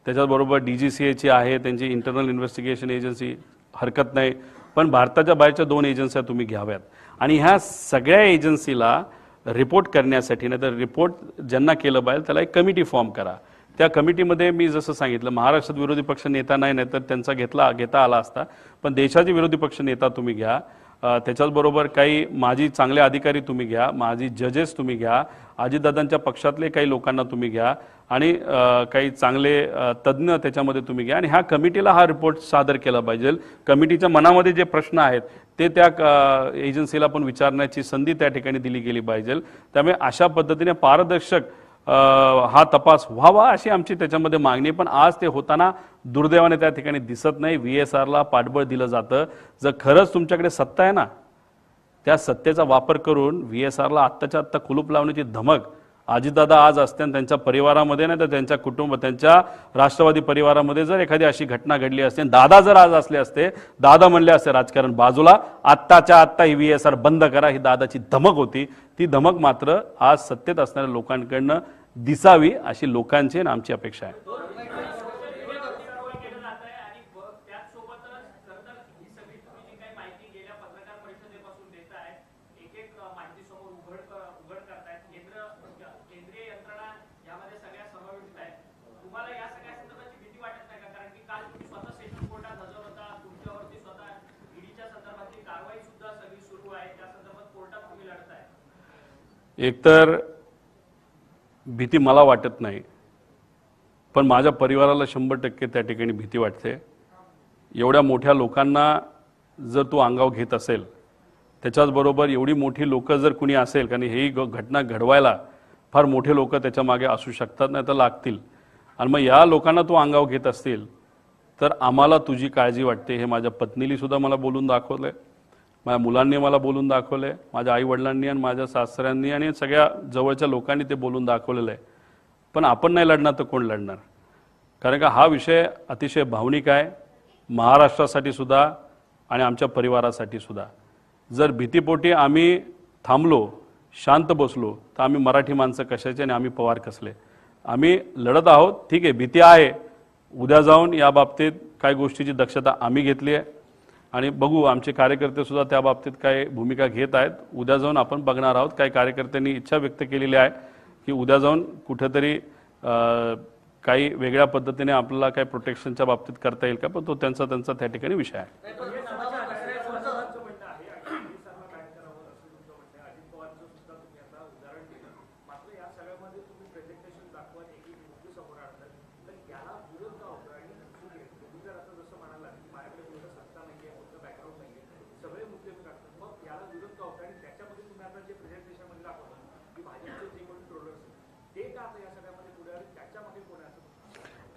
त्याच्याबरोबर DGCAची आहे, त्यांची इंटरनल इन्व्हेस्टिगेशन एजन्सी, हरकत नाही, पण भारताच्या बाहेरच्या 2 एजन्स्या तुम्ही घ्याव्यात आणि ह्या सगळ्या एजन्सीला रिपोर्ट करण्यासाठी, नाही तर रिपोर्ट ज्यांना केलं पाहिजे त्याला एक कमिटी फॉर्म करा. त्या कमिटीमध्ये मी जसं सांगितलं, महाराष्ट्रात विरोधी पक्ष नेता नाही तर त्यांचा घेता आला असता, पण देशाचे विरोधी पक्ष नेता तुम्ही घ्या. त्याच्याचबरोबर काही माजी चांगले अधिकारी तुम्ही घ्या, माजी जजेस तुम्ही घ्या, अजितदादांच्या पक्षातले काही लोकांना तुम्ही घ्या आणि काही चांगले तज्ज्ञ त्याच्यामध्ये तुम्ही घ्या आणि ह्या कमिटीला हा रिपोर्ट सादर केला पाहिजे. कमिटीच्या मनामध्ये जे प्रश्न आहेत ते त्या एजन्सीला पण विचारण्याची संधी त्या ठिकाणी दिली गेली पाहिजे. त्यामुळे अशा पद्धतीने पारदर्शक हा तपास व्हावा अशी आमची त्याच्यामध्ये मागणी. पण आज ते होताना दुर्दैवाने त्या ठिकाणी दिसत नाही. VSRला पाठबळ दिलं जातं. जर खरंच तुमच्याकडे सत्ता आहे ना, त्या सत्तेचा वापर करून VSRला आत्ताच्या आत्ता कुलूप लावण्याची धमक अजितदादा आज असते आणि त्यांच्या परिवारामध्ये नाही तर त्यांच्या कुटुंब, त्यांच्या राष्ट्रवादी परिवारामध्ये जर एखादी अशी घटना घडली असते, दादा जर आज असले असते, दादा म्हणले असते राजकारण बाजूला, आत्ताच्या आत्ता ही VSR बंद करा, ही दादाची धमक होती. ती धमक मात्र आज सत्तेत असणाऱ्या लोकांकडनं दिसावी अशी लोकांची आणि आमची अपेक्षा आहे. एकतर भीती मला वाटत नाही, पण माझ्या परिवाराला 100% त्या ठिकाणी भीती वाटते. एवढ्या मोठ्या लोकांना जर तू अंगावर घेत असेल, त्याच्याचबरोबर एवढी मोठी लोक जर कुणी असेल, कारण ही घटना घडवायला फार मोठे लोक त्याच्या मागे असू शकतात, नाही तर लागतील, आणि मग या लोकांना तू अंगावर घेत असतील तर आम्हाला तुझी काळजी वाटते. हे माझ्या पत्नीली सुद्धा मला बोलून दाखवलंय, माझ्या मुलांनी मला बोलून दाखवलंय, माझ्या आईवडिलांनी आणि माझ्या सासऱ्यांनी आणि सगळ्या जवळच्या लोकांनी ते बोलून दाखवलेलं आहे. पण आपण नाही लढणार तर कोण लढणार? कारण का हा विषय अतिशय भावनिक आहे, महाराष्ट्रासाठी सुद्धा आणि आमच्या परिवारासाठी सुद्धा. जर भीतीपोटी आम्ही थांबलो, शांत बसलो, तर आम्ही मराठी माणसं कशाचे आणि आम्ही पवार कसले? आम्ही लढत आहोत, ठीक आहे, भीती आहे. उद्या जाऊन या बाबतीत काय गोष्टीची दक्षता आम्ही घेतली आहे आणि बघू आमचे कार्यकर्ते सुद्धा त्या बाबतीत काय भूमिका घेत आहेत. उद्या जाऊन आपण बघणार आहोत. काही कार्यकर्त्यांनी इच्छा व्यक्त केलेली आहे की उद्या जाऊन कुठेतरी काही वेगळ्या पद्धतीने आपल्याला काही प्रोटेक्शनच्या बाबतीत करता येईल का, पण तो त्यांचा त्या ठिकाणी विषय आहे.